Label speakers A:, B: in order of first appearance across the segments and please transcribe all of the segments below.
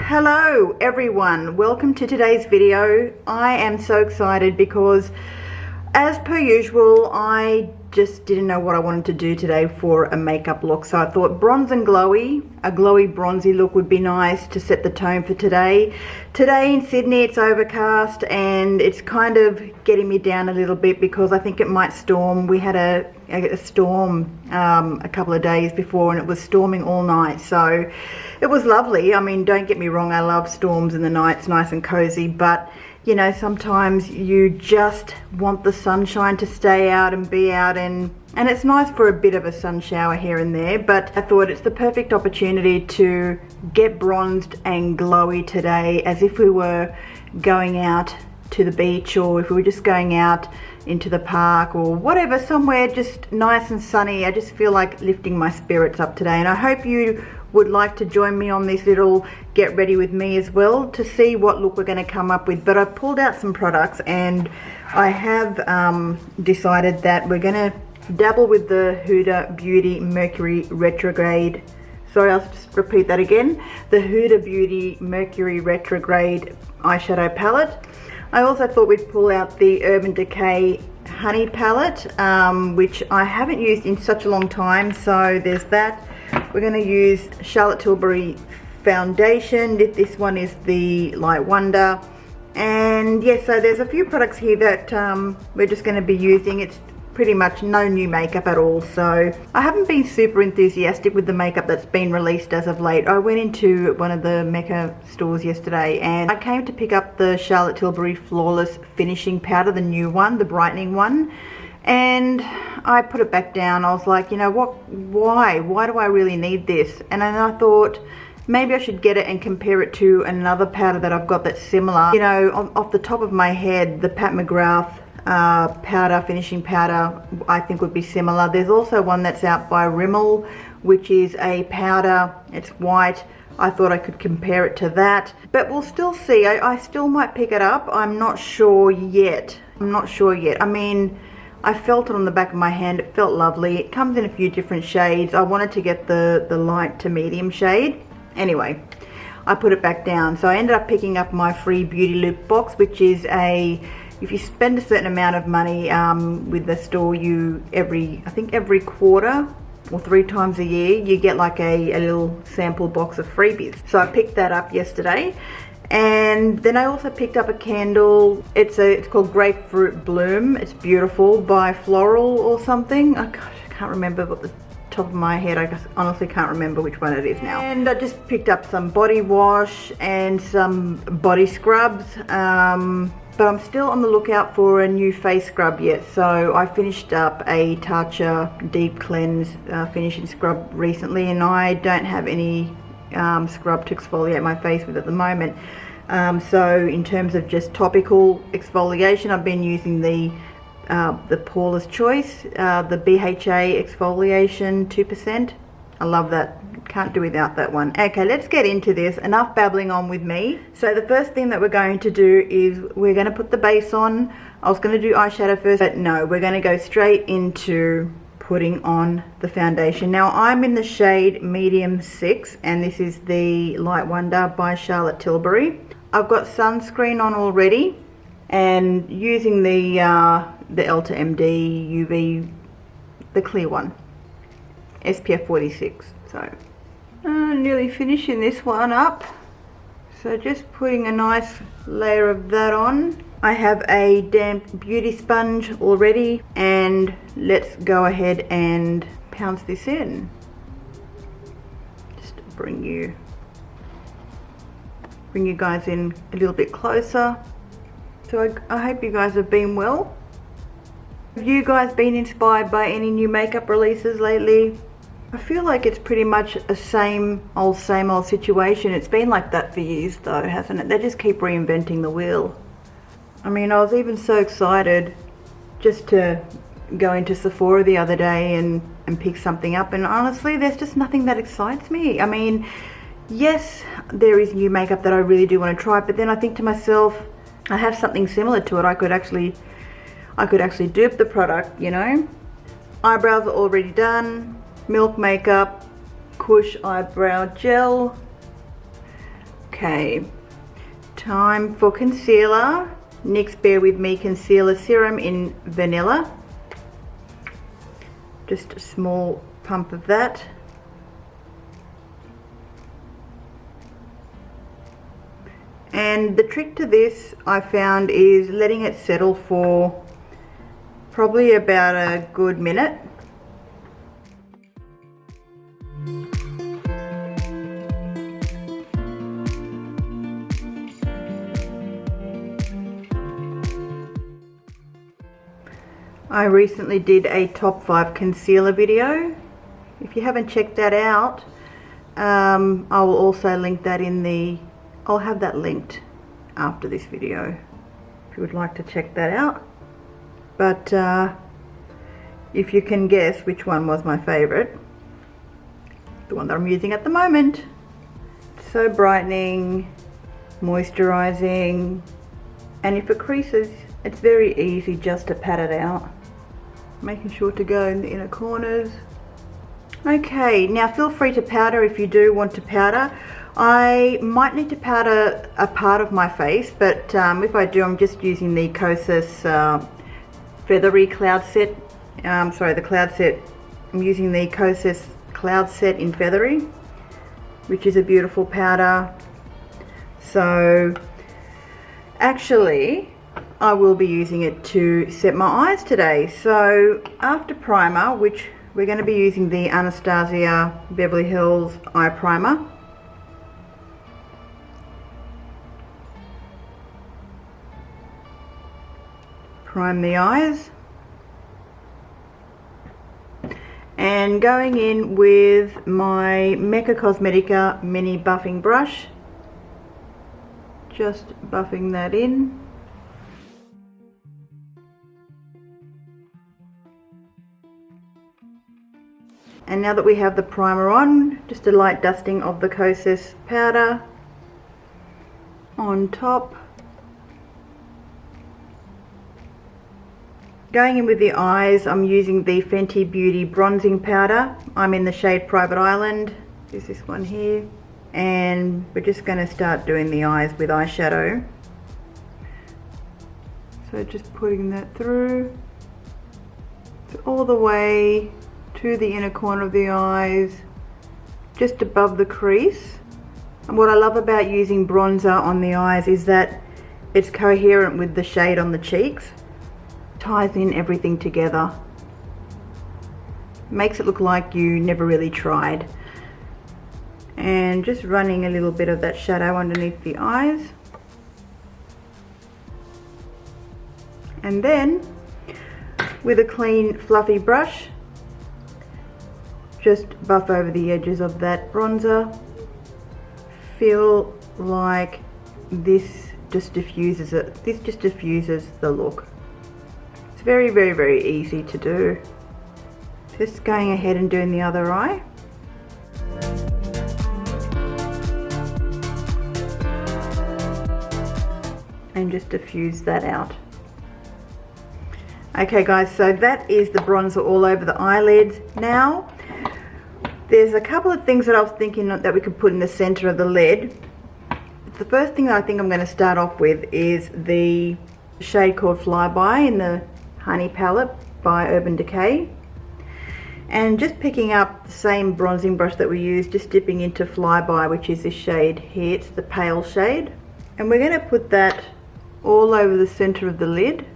A: Hello everyone, welcome to today's video. I am so excited because as per usual I just didn't know what I wanted to do today for a makeup look, so I thought bronze and glowy, a glowy bronzy look would be nice to set the tone for today. Today in Sydney it's overcast and it's kind of getting me down a little bit because I think it might storm. We had a storm a couple of days before and it was storming all night, so it was lovely. I mean, don't get me wrong, I love storms in the night, it's nice and cozy, but you know, sometimes you just want the sunshine to stay out and be out, and it's nice for a bit of a sun shower here and there. But I thought it's the perfect opportunity to get bronzed and glowy today, as if we were going out to the beach, or if we were just going out into the park or whatever, somewhere just nice and sunny. I just feel like lifting my spirits up today, and I hope you would like to join me on this little get ready with me as well to see what look we're going to come up with. But I pulled out some products and I have decided that we're going to dabble with the Huda Beauty Mercury Retrograde. Sorry, I'll just repeat that again. The Huda Beauty Mercury Retrograde eyeshadow palette. I also thought we'd pull out the Urban Decay Honey palette, which I haven't used in such a long time, so there's that. We're going to use Charlotte Tilbury foundation. This one is the Light Wonder, and yeah, so there's a few products here that we're just going to be using. It's pretty much no new makeup at all, so I haven't been super enthusiastic with the makeup that's been released as of late. I went into one of the Mecca stores yesterday and I came to pick up the Charlotte Tilbury Flawless Finishing Powder, the new one, the brightening one, and I put it back down. I was like, you know what, why do I really need this? And then I thought maybe I should get it and compare it to another powder that I've got that's similar. You know, off the top of my head, the Pat McGrath powder, finishing powder, I think would be similar. There's also one that's out by Rimmel, which is a powder, it's white. I thought I could compare it to that, but we'll still see. I still might pick it up. I'm not sure yet. I mean, I felt it on the back of my hand. It felt lovely. It comes in a few different shades. I wanted to get the light to medium shade. Anyway, I put it back down. So I ended up picking up my free Beauty Loop box, which is if you spend a certain amount of money with the store, I think every quarter or 3 times a year, you get like a little sample box of freebies. So I picked that up yesterday. And then I also picked up a candle. It's called Grapefruit Bloom. It's beautiful, by Floral or something. I can't remember what the top of my head. I honestly can't remember which one it is now. And I just picked up some body wash and some body scrubs. But I'm still on the lookout for a new face scrub yet. So I finished up a Tatcha Deep Cleanse finishing scrub recently, and I don't have any scrub to exfoliate my face with at the moment. So in terms of just topical exfoliation, I've been using the Paula's Choice, the BHA exfoliation 2%. I love that. Can't do without that one. Okay, let's get into this. Enough babbling on with me. So the first thing that we're going to do is we're going to put the base on. I was going to do eyeshadow first, but no, we're going to go straight into putting on the foundation. Now I'm in the shade Medium 6, and this is the Light Wonder by Charlotte Tilbury. I've got sunscreen on already, and using the Elta MD UV, the clear one, SPF 46. So nearly finishing this one up. So just putting a nice layer of that on. I have a damp beauty sponge already, and let's go ahead and pounce this in. Just to bring you guys in a little bit closer. So I hope you guys have been well. Have you guys been inspired by any new makeup releases lately? I feel like it's pretty much a same old situation. It's been like that for years though, hasn't it? They just keep reinventing the wheel. I mean, I was even so excited just to go into Sephora the other day and pick something up, and honestly there's just nothing that excites me. I mean, yes, there is new makeup that I really do want to try, but then I think to myself, I have something similar to it. I could actually dupe the product, you know. Eyebrows are already done. Milk makeup, Kush eyebrow gel, Okay, time for concealer. NYX Bare With Me Concealer Serum in Vanilla. Just a small pump of that. And the trick to this, I found, is letting it settle for probably about a good minute. I recently did a top 5 concealer video. If you haven't checked that out, I will also link that in the, I'll have that linked after this video if you would like to check that out. But if you can guess which one was my favorite, the one that I'm using at the moment. So brightening, moisturizing, and if it creases, it's very easy just to pat it out. Making sure to go in the inner corners. Okay, now feel free to powder if you do want to powder. I might need to powder a part of my face, but if I do, I'm just using the Kosas Feathery Cloud Set. The Cloud Set. I'm using the Kosas Cloud Set in Feathery, which is a beautiful powder. So actually, I will be using it to set my eyes today. So after primer, which we're going to be using the Anastasia Beverly Hills Eye Primer. Prime the eyes. And going in with my Mecca Cosmetica mini buffing brush. Just buffing that in. And now that we have the primer on, just a light dusting of the Kosas powder on top. Going in with the eyes, I'm using the Fenty Beauty bronzing powder. I'm in the shade Private Island. There's this one here. And we're just going to start doing the eyes with eyeshadow. So just putting that through. So all the way to the inner corner of the eyes, just above the crease. And what I love about using bronzer on the eyes is that it's coherent with the shade on the cheeks. Ties in everything together. Makes it look like you never really tried. And just running a little bit of that shadow underneath the eyes. And then with a clean fluffy brush, just buff over the edges of that bronzer. Feel like this just diffuses it. This just diffuses the look. It's very, very, very easy to do. Just going ahead and doing the other eye. And just diffuse that out. Okay guys, so that is the bronzer all over the eyelids. Now, there's a couple of things that I was thinking that we could put in the center of the lid. The first thing that I think I'm going to start off with is the shade called Flyby in the Honey palette by Urban Decay. And just picking up the same bronzing brush that we used, just dipping into Flyby, which is this shade here. It's the pale shade. And we're going to put that all over the center of the lid.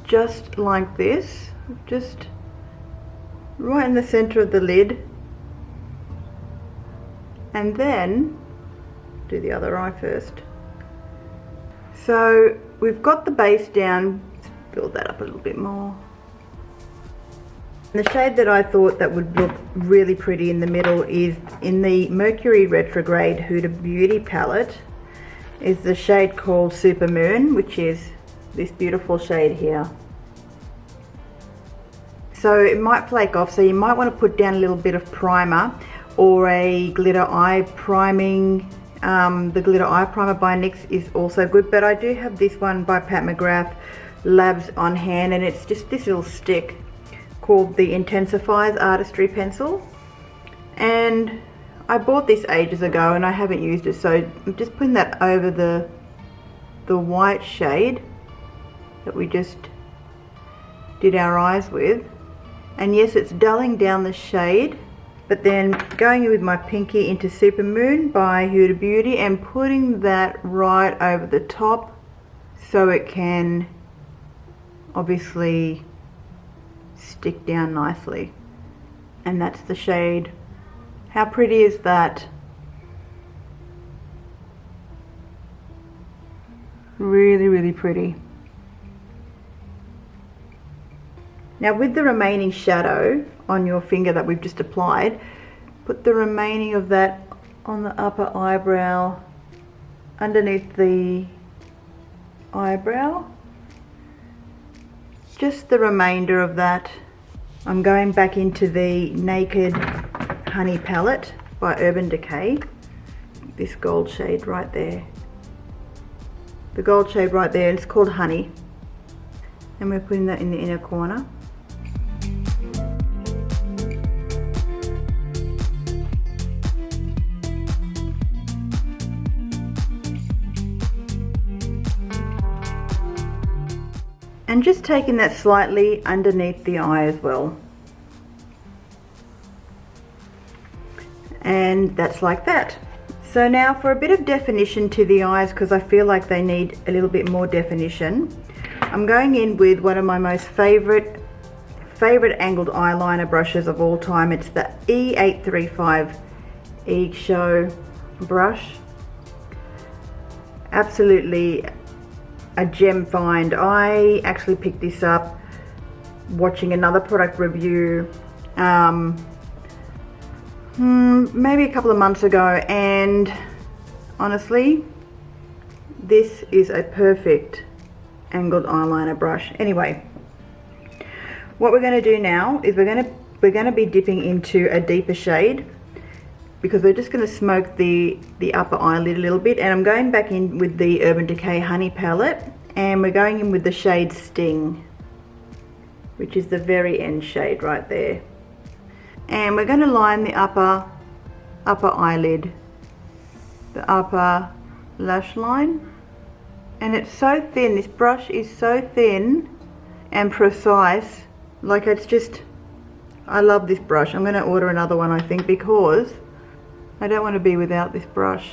A: Just like this, just right in the center of the lid, and then do the other eye first. So we've got the base down. Let's build that up a little bit more. The shade that I thought that would look really pretty in the middle is in the Mercury Retrograde Huda Beauty palette, is the shade called Super Moon, which is this beautiful shade here. So it might flake off, so you might want to put down a little bit of primer or a glitter eye priming. The glitter eye primer by NYX is also good, but I do have this one by Pat McGrath Labs on hand, and it's just this little stick called the Intensifies Artistry Pencil. And I bought this ages ago and I haven't used it, so I'm just putting that over the white shade that we just did our eyes with. And yes, it's dulling down the shade, but then going in with my pinky into Supermoon by Huda Beauty and putting that right over the top so it can obviously stick down nicely. And that's the shade. How pretty is that? Really, really pretty. Now with the remaining shadow on your finger that we've just applied, put the remaining of that on the upper eyebrow, underneath the eyebrow. Just the remainder of that. I'm going back into the Naked Honey palette by Urban Decay. This gold shade right there. The gold shade right there, it's called Honey. And we're putting that in the inner corner. And just taking that slightly underneath the eye as well. And that's like that. So now for a bit of definition to the eyes, because I feel like they need a little bit more definition, I'm going in with one of my most favorite angled eyeliner brushes of all time. It's the E835 Eggshow brush. Absolutely a gem find. I actually picked this up watching another product review maybe a couple of months ago, and honestly this is a perfect angled eyeliner brush. Anyway, what we're going to do now is we're going to be dipping into a deeper shade, because we're just going to smoke the upper eyelid a little bit. And I'm going back in with the Urban Decay Honey palette, and we're going in with the shade Sting, which is the very end shade right there. And we're going to line the upper eyelid, the upper lash line. And it's so thin, this brush is so thin and precise, like it's just, I love this brush. I'm going to order another one, I think, because I don't want to be without this brush.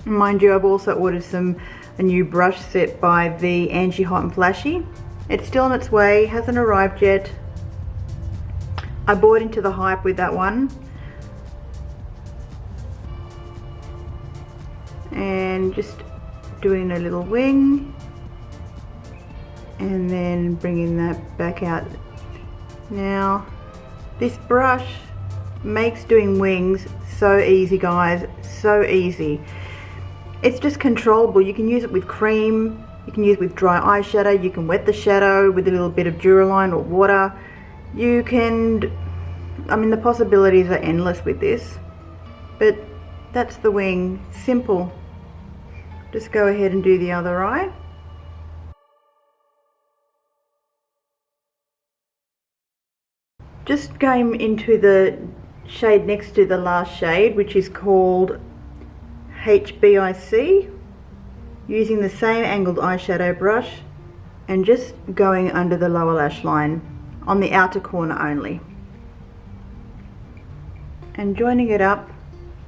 A: Mind you, I've also ordered a new brush set by the Angie Hot and Flashy. It's still on its way, hasn't arrived yet. I bought into the hype with that one. And just doing a little wing. And then bringing that back out. Now, this brush makes doing wings so easy, guys, so easy. It's just controllable. You can use it with cream, you can use it with dry eyeshadow, you can wet the shadow with a little bit of Duraline or water. You can, I mean, the possibilities are endless with this. But that's the wing, simple. Just go ahead and do the other eye. Just going into the shade next to the last shade, which is called HBIC, using the same angled eyeshadow brush and just going under the lower lash line on the outer corner only, and joining it up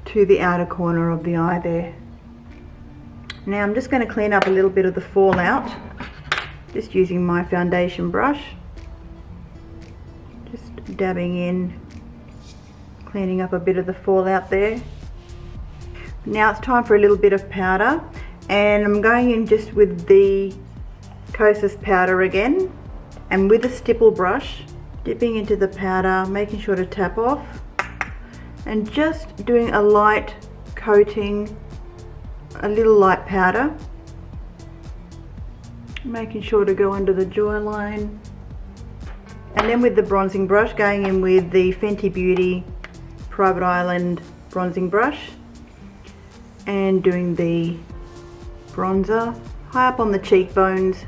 A: to the outer corner of the eye there. Now I'm just going to clean up a little bit of the fallout, just using my foundation brush. Just dabbing in, cleaning up a bit of the fallout there. Now it's time for a little bit of powder, and I'm going in just with the Kosas powder again, and with a stipple brush, dipping into the powder, making sure to tap off, and just doing a light coating, a little light powder, making sure to go under the jawline. And then with the bronzing brush, going in with the Fenty Beauty Private Island bronzing brush and doing the bronzer high up on the cheekbones.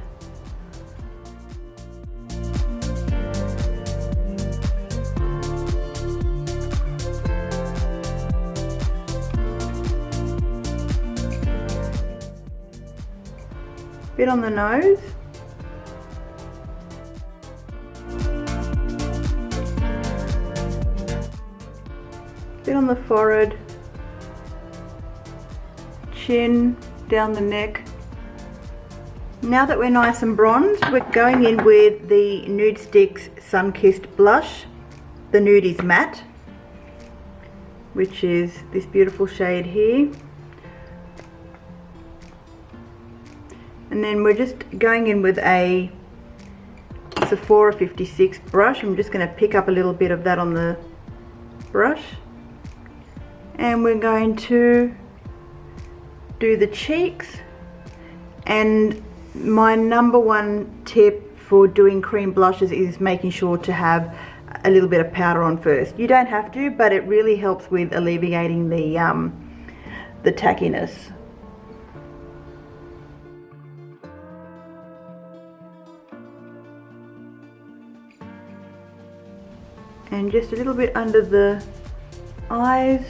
A: Bit on the nose. Bit on the forehead. Chin, down the neck. Now that we're nice and bronzed, we're going in with the Nudestix Sunkissed Blush. The nude is matte, which is this beautiful shade here. And then we're just going in with a Sephora 56 brush. I'm just going to pick up a little bit of that on the brush. And we're going to do the cheeks. And my number one tip for doing cream blushes is making sure to have a little bit of powder on first. You don't have to, but it really helps with alleviating the tackiness. And just a little bit under the eyes.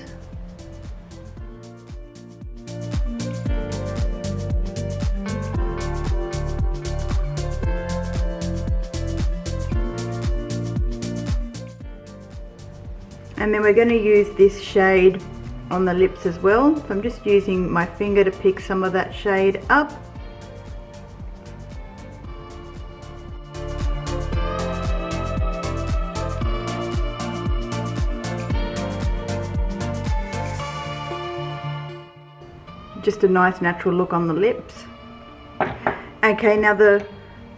A: And then we're going to use this shade on the lips as well. So I'm just using my finger to pick some of that shade up. Just a nice natural look on the lips. Okay, now the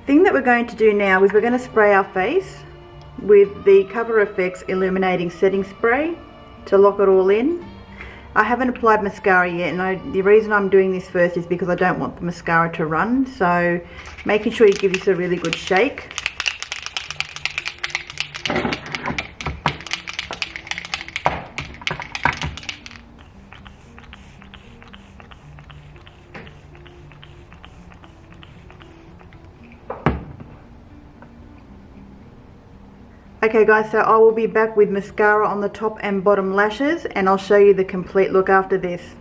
A: thing that we're going to do now is we're going to spray our face with the Cover FX Illuminating Setting Spray to lock it all in. I haven't applied mascara yet, and the reason I'm doing this first is because I don't want the mascara to run, so making sure you give this a really good shake. Okay guys, so I will be back with mascara on the top and bottom lashes, and I'll show you the complete look after this.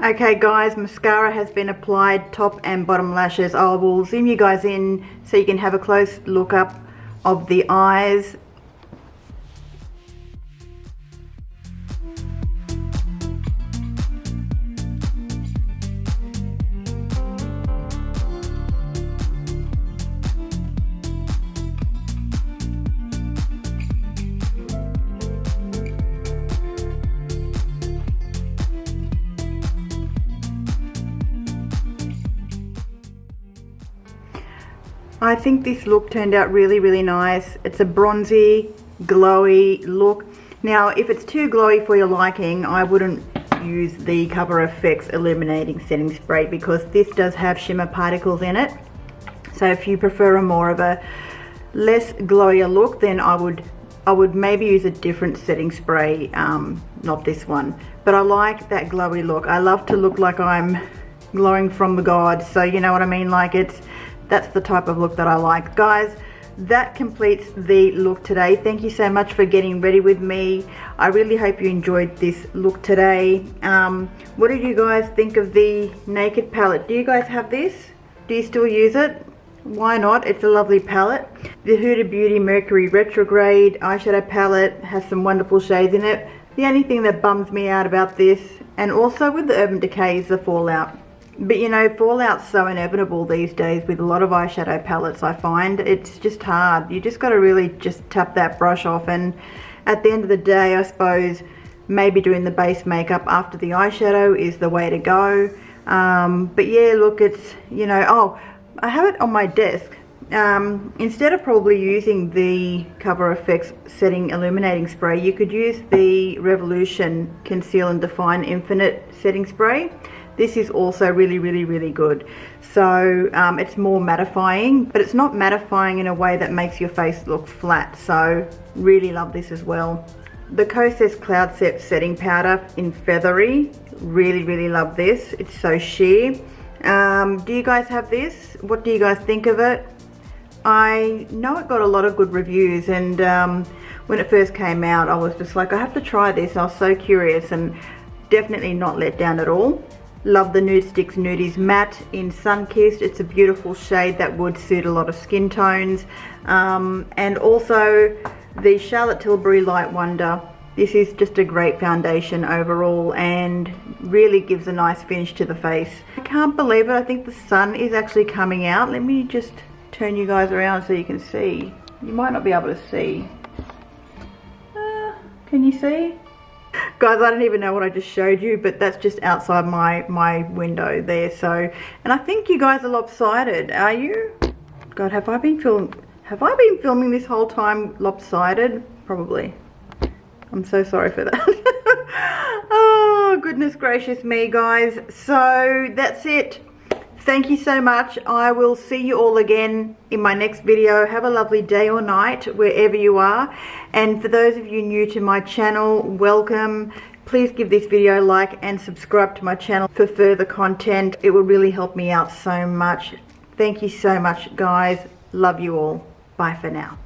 A: Okay guys, mascara has been applied, top and bottom lashes. I will zoom you guys in so you can have a close look up of the eyes. I think this look turned out really nice. It's a bronzy, glowy look. Now, if it's too glowy for your liking, I wouldn't use the Cover FX Illuminating Setting Spray because this does have shimmer particles in it. So if you prefer a more of a less glowier look, then I would maybe use a different setting spray, not this one. But I like that glowy look. I love to look like I'm glowing from the gods, so you know what I mean, like that's the type of look that I like. Guys, that completes the look today. Thank you so much for getting ready with me. I really hope you enjoyed this look today. What did you guys think of the Naked palette? Do you guys have this? Do you still use it? Why not? It's a lovely palette. The Huda Beauty Mercury Retrograde eyeshadow palette has some wonderful shades in it. The only thing that bums me out about this, and also with the Urban Decay, is the fallout. But you know, fallout's so inevitable these days with a lot of eyeshadow palettes. I find it's just hard. You just got to really just tap that brush off, and at the end of the day, I suppose maybe doing the base makeup after the eyeshadow is the way to go. But yeah, look, it's, you know, oh, I have it on my desk. Instead of probably using the Cover FX Setting Illuminating Spray, you could use the Revolution Conceal and Define Infinite Setting Spray. This is also really good. So it's more mattifying, but it's not mattifying in a way that makes your face look flat. So really love this as well. The Kosas Cloud Set Setting Powder in Feathery. Really love this. It's so sheer. Do you guys have this? What do you guys think of it? I know it got a lot of good reviews, and when it first came out I was just like, I have to try this. I was so curious, and definitely not let down at all. Love the Nudestix Nudies Matte in Sunkissed. It's a beautiful shade that would suit a lot of skin tones. And also the Charlotte Tilbury Light Wonder. This is just a great foundation overall and really gives a nice finish to the face. I can't believe it. I think the sun is actually coming out. Let me just turn you guys around so you can see. You might not be able to see. Can you see? Guys, I don't even know what I just showed you, but that's just outside my window there. So, and I think you guys are lopsided. Are you? God, have I been filming this whole time lopsided? Probably. I'm so sorry for that. Oh, goodness gracious me, guys. So that's it. Thank you so much. I will see you all again in my next video. Have a lovely day or night wherever you are. And for those of you new to my channel, welcome. Please give this video a like and subscribe to my channel for further content. It will really help me out so much. Thank you so much, guys. Love you all. Bye for now.